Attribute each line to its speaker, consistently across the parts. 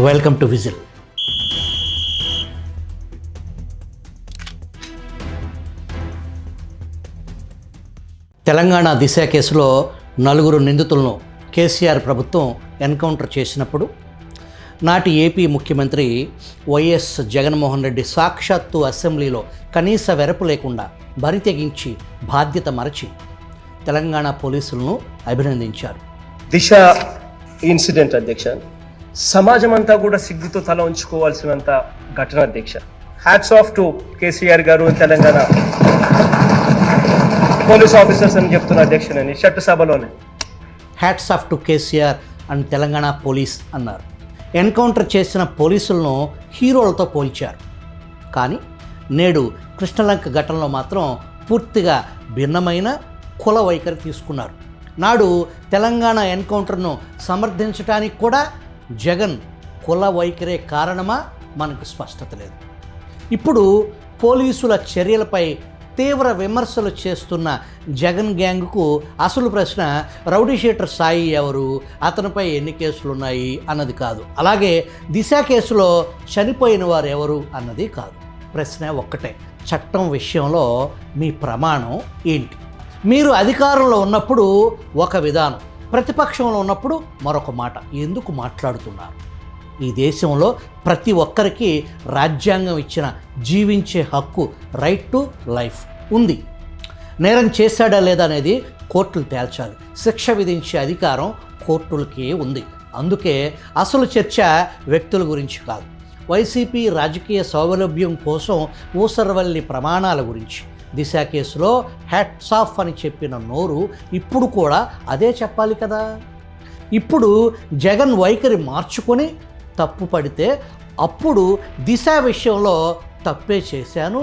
Speaker 1: Welcome to విజిల్. తెలంగాణ దిశ కేసులో 4 నిందితులను కేసీఆర్ ప్రభుత్వం ఎన్కౌంటర్ చేసినప్పుడు నాటి ఏపీ ముఖ్యమంత్రి వైఎస్ జగన్మోహన్ రెడ్డి సాక్షాత్తు అసెంబ్లీలో కనీస వెరపు లేకుండా బరి తెగించి బాధ్యత మరచి తెలంగాణ పోలీసులను అభినందించారు.
Speaker 2: దిశ ఇన్సిడెంట్ అధ్యక్ష, సమాజం అంతా కూడా సిగ్గుతో తల ఉంచుకోవాల్సినంత ఘటన అధ్యక్ష. హ్యాట్స్ ఆఫ్ టు కేసీఆర్ గారు, తెలంగాణ పోలీస్ ఆఫీసర్స్ అని చెప్తున్న అధ్యక్ష నేను చట్టసభలోనే.
Speaker 1: Hats off to KCR and Telangana police అన్నారు. ఎన్కౌంటర్ చేసిన పోలీసులను హీరోలతో పోల్చారు. కానీ నేడు కృష్ణలంక ఘటనలో మాత్రం పూర్తిగా భిన్నమైన కుల వైఖరి తీసుకున్నారు. నాడు తెలంగాణ ఎన్కౌంటర్ను సమర్థించడానికి కూడా జగన్ కుల వైఖరే కారణమా మనకు స్పష్టత లేదు. ఇప్పుడు పోలీసుల చర్యలపై తీవ్ర విమర్శలు చేస్తున్న జగన్ గ్యాంగ్కు అసలు ప్రశ్న రౌడీ షీటర్ సాయి ఎవరు, అతనిపై ఎన్ని కేసులు ఉన్నాయి అన్నది కాదు. అలాగే దిశ కేసులో చనిపోయిన వారు ఎవరు అన్నది కాదు. ప్రశ్న ఒక్కటే, చట్టం విషయంలో మీ ప్రమాణం ఏంటి? మీరు అధికారంలో ఉన్నప్పుడు ఒక విధానం, ప్రతిపక్షంలో ఉన్నప్పుడు మరొక మాట. ఎందుకు మాట్లాడుతున్నారు? ఈ దేశంలో ప్రతి ఒక్కరికి రాజ్యాంగం ఇచ్చిన జీవించే హక్కు, రైట్ టు లైఫ్ ఉంది. నేరం చేశాడా లేదా అనేది కోర్టులు తేల్చాలి. శిక్ష విధించే అధికారం కోర్టులకే ఉంది. అందుకే అసలు చర్చ వ్యక్తుల గురించి కాదు, వైసీపీ రాజకీయ సౌలభ్యం కోసం ఊసరవల్లి ప్రమాణాల గురించి. దిశ కేసులో హ్యాట్స్ ఆఫ్ అని చెప్పిన నోరు ఇప్పుడు కూడా అదే చెప్పాలి కదా. ఇప్పుడు జగన్ వైఖరి మార్చుకొని తప్పు పడితే అప్పుడు దిశ విషయంలో తప్పే చేశాను,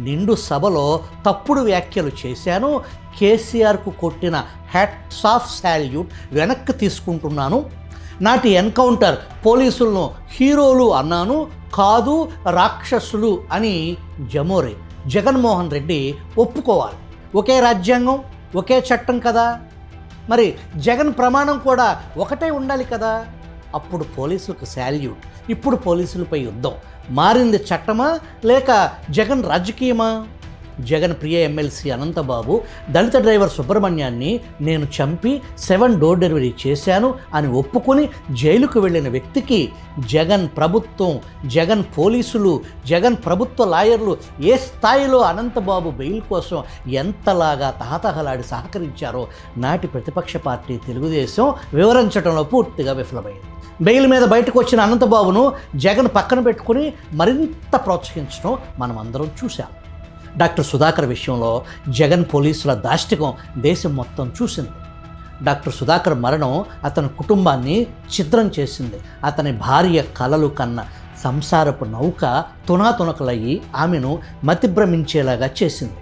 Speaker 1: నిండు సభలో తప్పుడు వ్యాఖ్యలు చేశాను, కేసీఆర్కు కొట్టిన హ్యాట్స్ ఆఫ్ శాల్యూట్ వెనక్కి తీసుకుంటున్నాను, నాటి ఎన్కౌంటర్ పోలీసులను హీరోలు అన్నాను, కాదు రాక్షసులు అని జమోరే జగన్మోహన్ రెడ్డి ఒప్పుకోవాలి. ఒకే రాజ్యాంగం, ఒకే చట్టం కదా, మరి జగన్ ప్రమాణం కూడా ఒకటే ఉండాలి కదా. అప్పుడు పోలీసులకు శాల్యూట్, ఇప్పుడు పోలీసులపై యుద్ధం. మారింది చట్టమా లేక జగన్ రాజకీయమా? జగన్ ప్రియ ఎమ్మెల్సీ అనంతబాబు దళిత డ్రైవర్ సుబ్రహ్మణ్యాన్ని నేను చంపి 7 డోర్ డెలివరీ చేశాను అని ఒప్పుకొని జైలుకు వెళ్ళిన వ్యక్తికి జగన్ ప్రభుత్వం, జగన్ పోలీసులు, జగన్ ప్రభుత్వ లాయర్లు ఏ స్థాయిలో అనంతబాబు బెయిల్ కోసం ఎంతలాగా తహతహలాడి సహకరించారో నాటి ప్రతిపక్ష పార్టీ తెలుగుదేశం వివరించడంలో పూర్తిగా విఫలమైంది. బెయిల్ మీద బయటకు వచ్చిన అనంతబాబును జగన్ పక్కన పెట్టుకుని మరింత ప్రోత్సహించడం మనం అందరం చూశాం. డాక్టర్ సుధాకర్ విషయంలో జగన్ పోలీసుల దాష్టికం దేశం మొత్తం చూసింది. డాక్టర్ సుధాకర్ మరణం అతని కుటుంబాన్ని ఛిద్రం చేసింది. అతని భార్య కలలు కన్న సంసారపు నౌక తునాతునకలయ్యి ఆమెను మతిభ్రమించేలాగా చేసింది.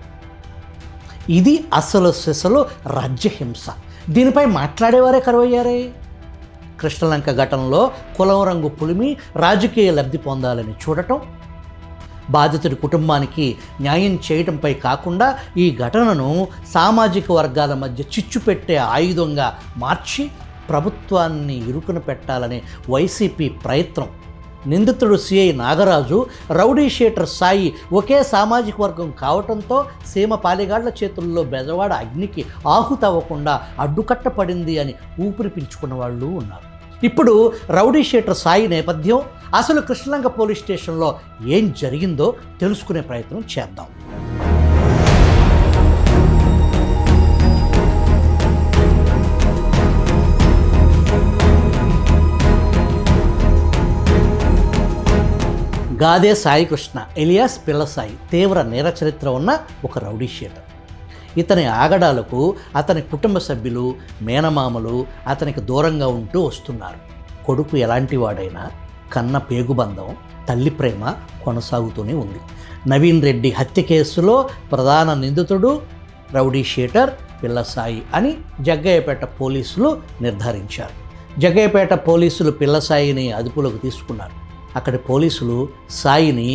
Speaker 1: ఇది అసలు సిసలు రాజ్యహింస. దీనిపై మాట్లాడేవారే కరువయ్యారే. కృష్ణలంక ఘటనలో కులం రంగు పులిమి రాజకీయ లబ్ధి పొందాలని చూడటం, బాధితుడి కుటుంబానికి న్యాయం చేయటంపై కాకుండా ఈ ఘటనను సామాజిక వర్గాల మధ్య చిచ్చు పెట్టే ఆయుధంగా మార్చి ప్రభుత్వాన్ని ఇరుకున పెట్టాలనే వైసీపీ ప్రయత్నం. నిందితుడు CI Nagaraju, rowdy sheeter Sai ఒకే సామాజిక వర్గం కావటంతో సీమ పాలిగాళ్ల చేతుల్లో బెజవాడ అగ్నికి ఆహుతవ్వకుండా అడ్డుకట్టపడింది అని ఊపిరి పీల్చుకున్న వాళ్ళు ఉన్నారు. ఇప్పుడు రౌడీ షీటర్ సాయి నేపథ్యం, అసలు కృష్ణలంక పోలీస్ స్టేషన్లో ఏం జరిగిందో తెలుసుకునే ప్రయత్నం చేద్దాం. గాదే సాయి కృష్ణ ఎలియాస్ పిల్లసాయి తీవ్ర నేర చరిత్ర ఉన్న ఒక రౌడీ షీటర్. ఇతని ఆగడాలకు అతని కుటుంబ సభ్యులు, మేనమామలు అతనికి దూరంగా ఉంటూ వస్తున్నారు. కొడుకు ఎలాంటి వాడైనా కన్న పేగుబంధం, తల్లి ప్రేమ కొనసాగుతూనే ఉంది. నవీన్ రెడ్డి హత్య కేసులో ప్రధాన నిందితుడు రౌడీ షీటర్ పిల్లసాయి అని జగ్గయ్యపేట పోలీసులు నిర్ధారించారు. జగ్గయ్యపేట పోలీసులు పిల్లసాయిని అదుపులోకి తీసుకున్నారు. అక్కడి పోలీసులు సాయిని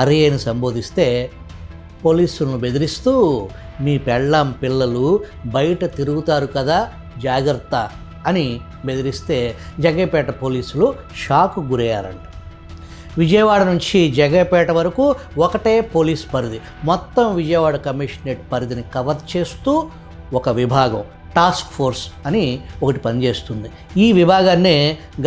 Speaker 1: అరే అని సంబోధిస్తే పోలీసులను బెదిరిస్తూ మీ పెళ్ళాం పిల్లలు బయట తిరుగుతారు కదా జాగ్రత్త అని బెదిరిస్తే జగ్గైపేట పోలీసులు షాకు గురయ్యారంట. విజయవాడ నుంచి జగ్గైపేట వరకు ఒకటే పోలీస్ పరిధి, మొత్తం విజయవాడ కమిషనరేట్ పరిధిని కవర్ చేస్తూ ఒక విభాగం టాస్క్ ఫోర్స్ అని ఒకటి పనిచేస్తుంది. ఈ విభాగాన్నే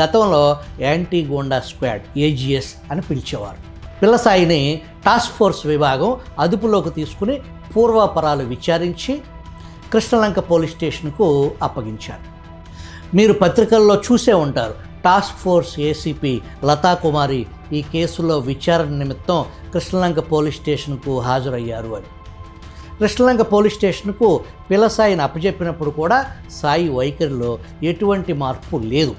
Speaker 1: గతంలో యాంటీ గోండా స్క్వాడ్ AGS అని పిలిచేవారు. పిల్లసాయిని టాస్క్ ఫోర్స్ విభాగం అదుపులోకి తీసుకుని పూర్వాపరాలు విచారించి కృష్ణలంక పోలీస్ స్టేషన్కు అప్పగించారు. మీరు పత్రికల్లో చూసే ఉంటారు, టాస్క్ ఫోర్స్ ACP లతాకుమారి ఈ కేసులో విచారణ నిమిత్తం కృష్ణలంక పోలీస్ స్టేషన్కు హాజరయ్యారు అని. కృష్ణలంక పోలీస్ స్టేషన్కు పిల్లసాయిని అప్పచెప్పినప్పుడు కూడా సాయి వైఖరిలో ఎటువంటి మార్పు లేదు.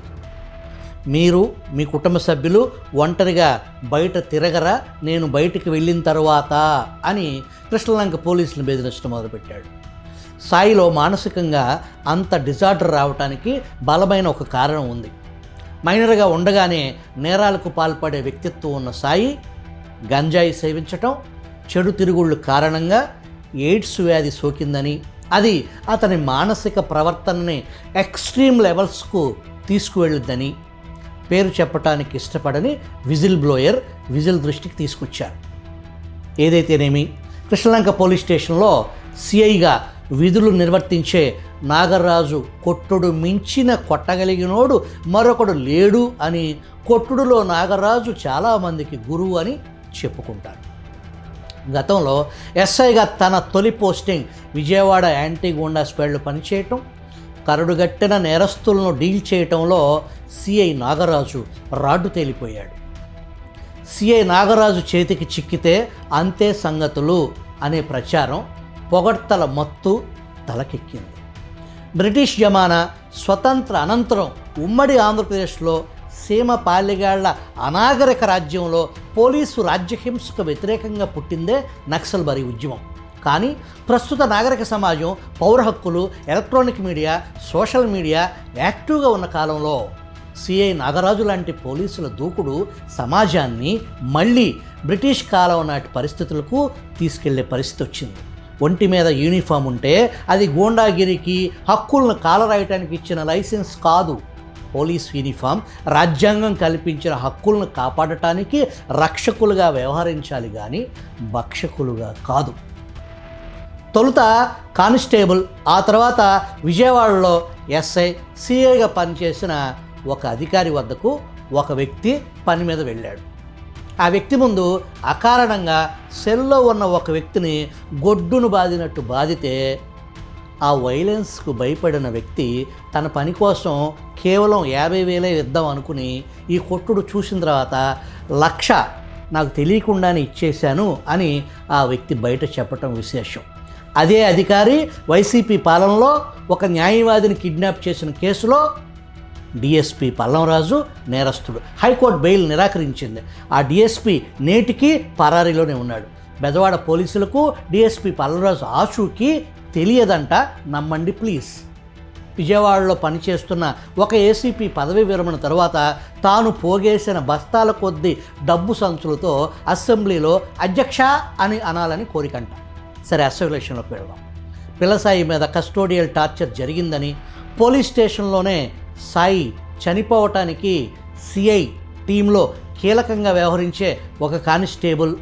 Speaker 1: మీరు మీ కుటుంబ సభ్యులు ఒంటరిగా బయట తిరగరా, నేను బయటికి వెళ్ళిన తర్వాత అని కృష్ణలంక పోలీసులను బెదిరించడం మొదలుపెట్టాడు. సాయిలో మానసికంగా అంత డిజార్డర్ రావడానికి బలమైన ఒక కారణం ఉంది. మైనర్గా ఉండగానే నేరాలకు పాల్పడే వ్యక్తిత్వం ఉన్న సాయి గంజాయి సేవించటం, చెడు తిరుగుళ్ళు కారణంగా ఎయిడ్స్ వ్యాధి సోకిందని, అది అతని మానసిక ప్రవర్తనని ఎక్స్ట్రీమ్ లెవెల్స్కు తీసుకువెళ్ళిందని పేరు చెప్పడానికి ఇష్టపడని విజిల్ దృష్టికి తీసుకొచ్చారు. ఏదైతేనేమి కృష్ణలంక పోలీస్ స్టేషన్లో సిఐగా విధులు నిర్వర్తించే నాగరాజు కొట్టుడు మించిన కొట్టగలిగినోడు మరొకడు లేడు అని, కొట్టుడులో నాగరాజు చాలామందికి గురువు అని చెప్పుకుంటారు. గతంలో ఎస్ఐగా తన తొలి పోస్టింగ్ విజయవాడ యాంటీ గోండా స్క్వాడ్లో పనిచేయటం, కరడుగట్టిన నేరస్తులను డీల్ చేయటంలో సిఐ నాగరాజు రాడ్డు తేలిపోయాడు. సిఐ నాగరాజు చేతికి చిక్కితే అంతే సంగతులు అనే ప్రచారం పొగడ్తల మత్తు తలకెక్కింది. బ్రిటిష్ జమానా స్వతంత్ర అనంతరం ఉమ్మడి ఆంధ్రప్రదేశ్లో సీమ పాలెగాళ్ల అనాగరిక రాజ్యంలో పోలీసు రాజ్యహింసకు వ్యతిరేకంగా పుట్టిందే నక్సల్బరీ ఉద్యమం. కానీ ప్రస్తుత నాగరిక సమాజం పౌర హక్కులు, ఎలక్ట్రానిక్ మీడియా, సోషల్ మీడియా యాక్టివ్గా ఉన్న కాలంలో సిఐ నాగరాజు లాంటి పోలీసుల దూకుడు సమాజాన్ని మళ్ళీ బ్రిటిష్ కాలం నాటి పరిస్థితులకు తీసుకెళ్లే పరిస్థితి వచ్చింది. ఒంటి మీద యూనిఫామ్ ఉంటే అది గూండాగిరికి, హక్కులను కాలరాయటానికి ఇచ్చిన లైసెన్స్ కాదు. పోలీస్ యూనిఫామ్ రాజ్యాంగం కల్పించిన హక్కులను కాపాడటానికి రక్షకులుగా వ్యవహరించాలి కానీ భక్షకులుగా కాదు. తొలుత కానిస్టేబుల్, ఆ తర్వాత విజయవాడలో ఎస్ఐ, సిఐగా పనిచేసిన ఒక అధికారి వద్దకు ఒక వ్యక్తి పని మీద వెళ్ళాడు. ఆ వ్యక్తి ముందు అకారణంగా సెల్లో ఉన్న ఒక వ్యక్తిని గొడ్డును బాదినట్టు బాదితే ఆ వైలెన్స్కు భయపడిన వ్యక్తి తన పని కోసం కేవలం 50,000 ఇద్దాం అనుకుని ఈ కొట్టుడు చూసిన తర్వాత 1,00,000 నాకు తెలియకుండానే ఇచ్చేశాను అని ఆ వ్యక్తి బయట చెప్పటం విశేషం. అదే అధికారి వైసీపీ పాలనలో ఒక న్యాయవాదిని కిడ్నాప్ చేసిన కేసులో డిఎస్పి పల్లంరాజు నేరస్తుడు. హైకోర్టు బెయిల్ నిరాకరించింది. ఆ డిఎస్పి నేటికి పరారీలోనే ఉన్నాడు. బెజవాడ పోలీసులకు డిఎస్పి పల్లంరాజు ఆచూకీ తెలియదంట, నమ్మండి ప్లీజ్. విజయవాడలో పనిచేస్తున్న ఒక ఏసీపీ పదవీ విరమణ తరువాత తాను పోగేసిన బస్తాల కొద్దీ డబ్బు సంచులతో అసెంబ్లీలో అధ్యక్ష అని అనాలని కోరికంట. సరే, అసెంబ్లీలోకి వెళ్దాం. పిల్లసాయి మీద కస్టోడియల్ టార్చర్ జరిగిందని, పోలీస్ స్టేషన్లోనే సాయి చనిపోవటానికి సిఐ టీంలో కీలకంగా వ్యవహరించే ఒక కానిస్టేబుల్,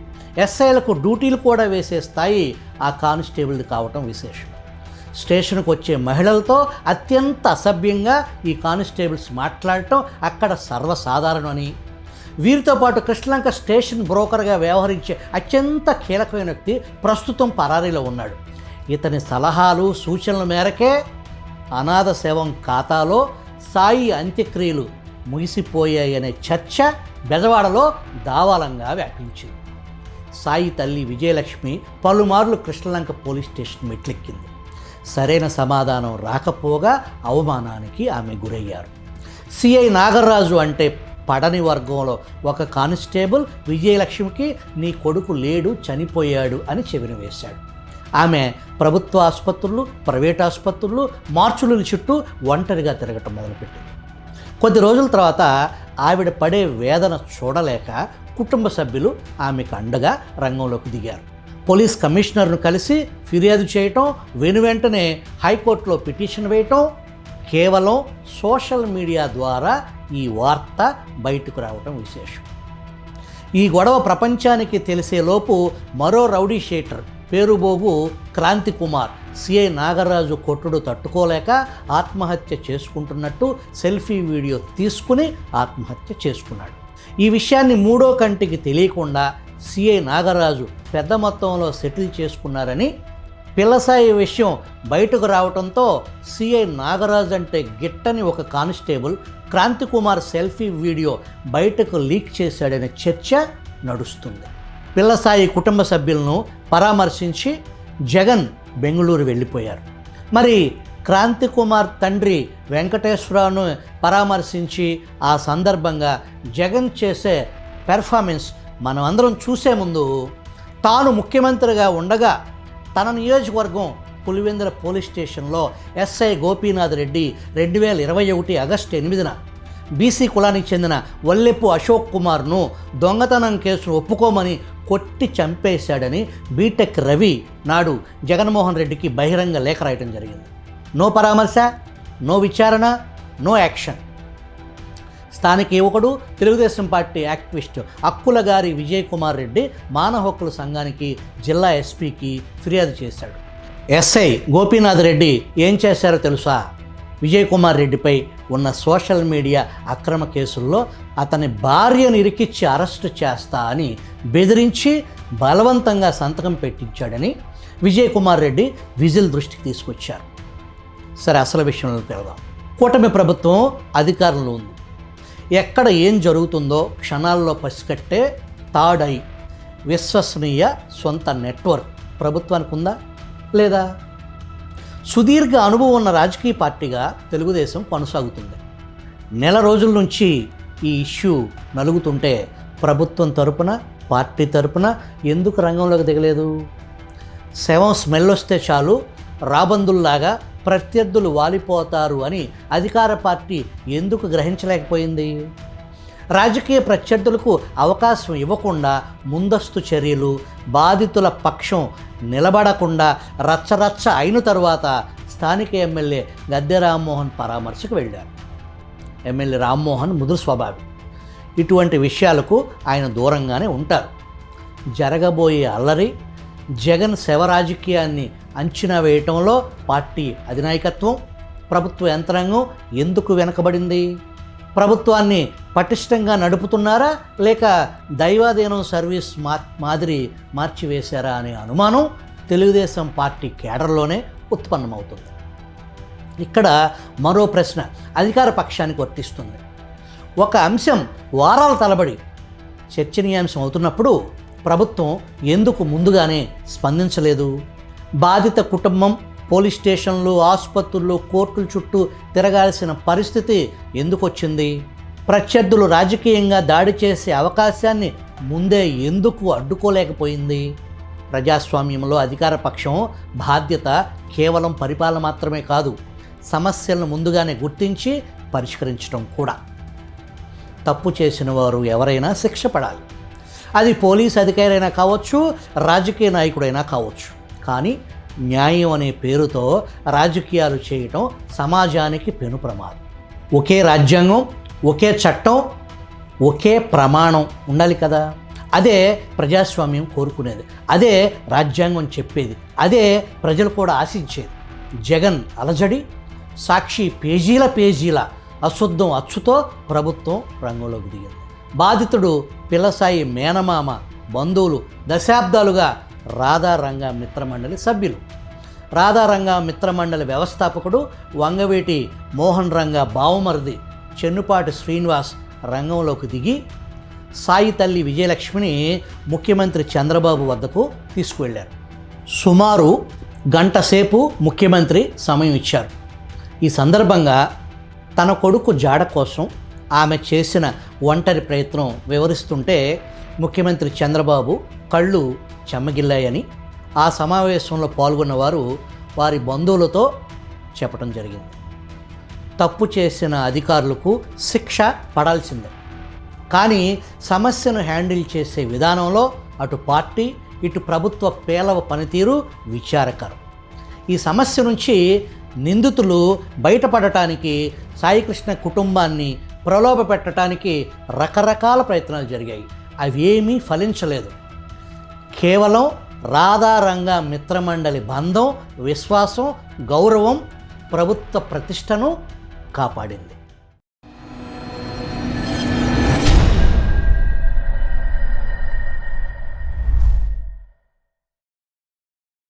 Speaker 1: ఎస్ఐలకు డ్యూటీలు కూడా వేసే స్థాయి ఆ కానిస్టేబుల్ది కావటం విశేషం. స్టేషన్కు వచ్చే మహిళలతో అత్యంత అసభ్యంగా ఈ కానిస్టేబుల్స్ మాట్లాడటం అక్కడ సర్వసాధారణమని, వీరితో పాటు కృష్ణలంక స్టేషన్ బ్రోకర్గా వ్యవహరించే అత్యంత కీలకమైన వ్యక్తి ప్రస్తుతం పరారీలో ఉన్నాడు. ఇతని సలహాలు సూచనల మేరకే అనాథ శవం ఖాతాలో సాయి అంత్యక్రియలు ముగిసిపోయాయనే చర్చ బెజవాడలో దావాలంగా వ్యాపించింది. సాయి తల్లి విజయలక్ష్మి పలుమార్లు కృష్ణలంక పోలీస్ స్టేషన్ మెట్లెక్కింది. సరైన సమాధానం రాకపోగా అవమానానికి ఆమె గురయ్యారు. సిఐ నాగరాజు అంటే పడని వర్గంలో ఒక కానిస్టేబుల్ విజయలక్ష్మికి నీ కొడుకు లేడు, చనిపోయాడు అని చెవిన వేశాడు. ఆమె ప్రభుత్వ ఆసుపత్రులు, ప్రైవేట్ ఆసుపత్రులు, మార్చుల చుట్టూ ఒంటరిగా తిరగటం మొదలుపెట్టింది. కొద్ది రోజుల తర్వాత ఆవిడ పడే వేదన చూడలేక కుటుంబ సభ్యులు ఆమెకు అండగా రంగంలోకి దిగారు. పోలీస్ కమిషనర్ను కలిసి ఫిర్యాదు చేయటం, వెనువెంటనే హైకోర్టులో పిటిషన్ వేయటం, కేవలం సోషల్ మీడియా ద్వారా ఈ వార్త బయటకు రావటం విశేషం. ఈ గొడవ ప్రపంచానికి తెలిసేలోపు మరో rowdy sheeter Perubogu Kranti Kumar CI Nagaraju కొట్టుడు తట్టుకోలేక ఆత్మహత్య చేసుకుంటున్నట్టు సెల్ఫీ వీడియో తీసుకుని ఆత్మహత్య చేసుకున్నాడు. ఈ విషయాన్ని మూడో కంటికి తెలియకుండా సిఐ నాగరాజు పెద్ద మొత్తంలో సెటిల్ చేసుకున్నారని పిల్లసాయి విషయం బయటకు రావడంతో సిఐ నాగరాజు అంటే గిట్టని ఒక constable Kranthi Kumar selfie video బయటకు లీక్ చేశాడనే చర్చ నడుస్తుంది. పిల్లసాయి కుటుంబ సభ్యులను పరామర్శించి జగన్ బెంగళూరు వెళ్ళిపోయారు. మరి క్రాంతి కుమార్ తండ్రి వెంకటేశ్వరరావును పరామర్శించి ఆ సందర్భంగా జగన్ చేసే పెర్ఫార్మెన్స్ మనం అందరం చూసే ముందు తాను ముఖ్యమంత్రిగా ఉండగా తన నియోజకవర్గం పులివెందుల పోలీస్ స్టేషన్లో ఎస్ఐ గోపీనాథ్ రెడ్డి 2021 ఆగస్టు 8న బీసీ కులానికి చెందిన వల్లెప్పు అశోక్ కుమార్ను దొంగతనం కేసును ఒప్పుకోమని కొట్టి చంపేశాడని బీటెక్ రవి నాడు జగన్మోహన్ రెడ్డికి బహిరంగ లేఖ రాయటం జరిగింది. నో పరామర్శ, నో విచారణ, నో యాక్షన్. స్థానిక యువకుడు తెలుగుదేశం పార్టీ యాక్టివిస్టు అక్కులగారి విజయ్ కుమార్ రెడ్డి మానవ హక్కుల సంఘానికి జిల్లా ఎస్పీకి ఫిర్యాదు చేశాడు. ఎస్ఐ గోపీనాథ్ రెడ్డి ఏం చేశారో తెలుసా? విజయ్ కుమార్ రెడ్డిపై ఉన్న సోషల్ మీడియా అక్రమ కేసుల్లో అతని భార్యను ఇరికిచ్చి అరెస్టు చేస్తా అని బెదిరించి బలవంతంగా సంతకం పెట్టించాడని విజయ్ కుమార్ రెడ్డి విజిల్ దృష్టికి తీసుకొచ్చారు. సరే, అసలు విషయంలోకి వెళ్దాం. కూటమి ప్రభుత్వం అధికారంలో ఉంది. ఎక్కడ ఏం జరుగుతుందో క్షణాల్లో పసికట్టే థర్డ్ ఐ విశ్వసనీయ సొంత నెట్వర్క్ ప్రభుత్వానికి ఉందా లేదా? సుదీర్ఘ అనుభవం ఉన్న రాజకీయ పార్టీగా తెలుగుదేశం కొనసాగుతుంది. నెల రోజుల నుంచి ఈ ఇష్యూ నలుగుతుంటే ప్రభుత్వం తరపున, పార్టీ తరపున ఎందుకు రంగంలోకి దిగలేదు? శవం స్మెల్ వస్తే చాలు రాబందుల్లాగా ప్రత్యర్థులు వాలిపోతారు అని అధికార పార్టీ ఎందుకు గ్రహించలేకపోయింది? రాజకీయ ప్రత్యర్థులకు అవకాశం ఇవ్వకుండా ముందస్తు చర్యలు, బాధితుల పక్షం నిలబడకుండా రచ్చరచ్చ అయిన తరువాత స్థానిక ఎమ్మెల్యే గద్దె రామ్మోహన్ పరామర్శకు వెళ్ళారు. ఎమ్మెల్యే రామ్మోహన్ ముదురు స్వభావి. ఇటువంటి విషయాలకు ఆయన దూరంగానే ఉంటారు. జరగబోయే అల్లరి, జగన్ శవ రాజకీయాన్ని అంచనా వేయటంలో పార్టీ అధినాయకత్వం, ప్రభుత్వ యంత్రాంగం ఎందుకు వెనకబడింది? ప్రభుత్వాన్ని పటిష్టంగా నడుపుతున్నారా లేక దైవాధీనం సర్వీస్ మాదిరి మార్చివేశారా అనే అనుమానం తెలుగుదేశం పార్టీ కేడర్లోనే ఉత్పన్నమవుతుంది. ఇక్కడ మరో ప్రశ్న అధికార పక్షానికి వర్తిస్తుంది. ఒక అంశం వారాల తరబడి చర్చనీయాంశం అవుతున్నప్పుడు ప్రభుత్వం ఎందుకు ముందుగానే స్పందించలేదు? బాధిత కుటుంబం పోలీస్ స్టేషన్లు, ఆసుపత్రులు, కోర్టుల చుట్టూ తిరగాల్సిన పరిస్థితి ఎందుకు వచ్చింది? ప్రత్యర్థులు రాజకీయంగా దాడి చేసే అవకాశాన్ని ముందే ఎందుకు అడ్డుకోలేకపోయింది? ప్రజాస్వామ్యంలో అధికార పక్షం బాధ్యత కేవలం పరిపాలన మాత్రమే కాదు, సమస్యలను ముందుగానే గుర్తించి పరిష్కరించడం కూడా. తప్పు చేసిన వారు ఎవరైనా శిక్ష పడాలి. అది పోలీస్ అధికారైనా కావచ్చు, రాజకీయ నాయకుడైనా కావచ్చు. కానీ న్యాయం అనే పేరుతో రాజకీయాలు చేయటం సమాజానికి పెను ప్రమాదం. ఒకే రాజ్యాంగం, ఒకే చట్టం, ఒకే ప్రమాణం ఉండాలి కదా. అదే ప్రజాస్వామ్యం కోరుకునేది, అదే రాజ్యాంగం చెప్పేది, అదే ప్రజలు కూడా ఆశించేది. జగన్ అలజడి, సాక్షి పేజీల అశుద్ధం అచ్చుతో ప్రభుత్వం రంగంలోకి దిగింది. బాధితుడు పిల్లసాయి మేనమామ, బంధువులు దశాబ్దాలుగా రాధారంగా మిత్రమండలి సభ్యులు. రాధారంగా మిత్రమండలి వ్యవస్థాపకుడు వంగవేటి మోహన్ రంగా బావమరిది చెన్నుపాటి శ్రీనివాస్ రంగంలోకి దిగి సాయి తల్లి విజయలక్ష్మిని ముఖ్యమంత్రి చంద్రబాబు వద్దకు తీసుకువెళ్ళారు. సుమారు గంట సేపు ముఖ్యమంత్రి సమయం ఇచ్చారు. ఈ సందర్భంగా తన కొడుకు జాడ కోసం ఆమె చేసిన ఒంటరి ప్రయత్నం వివరిస్తుంటే ముఖ్యమంత్రి చంద్రబాబు కళ్ళు చెమ్మగిల్లాయని ఆ సమావేశంలో పాల్గొన్నవారు వారి బంధువులతో చెప్పడం జరిగింది. తప్పు చేసిన అధికారులకు శిక్ష పడాల్సిందే, కానీ సమస్యను హ్యాండిల్ చేసే విధానంలో అటు పార్టీ ఇటు ప్రభుత్వ పేలవ పనితీరు విచారకరం. ఈ సమస్య నుంచి నిందితులు బయటపడటానికి సాయికృష్ణ కుటుంబాన్ని ప్రలోభ పెట్టడానికి రకరకాల ప్రయత్నాలు జరిగాయి. అవి ఏమీ ఫలించలేదు. కేవలం రాధారంగ మిత్రమండలి బంధం, విశ్వాసం, గౌరవం ప్రభుత్వ ప్రతిష్టను కాపాడింది.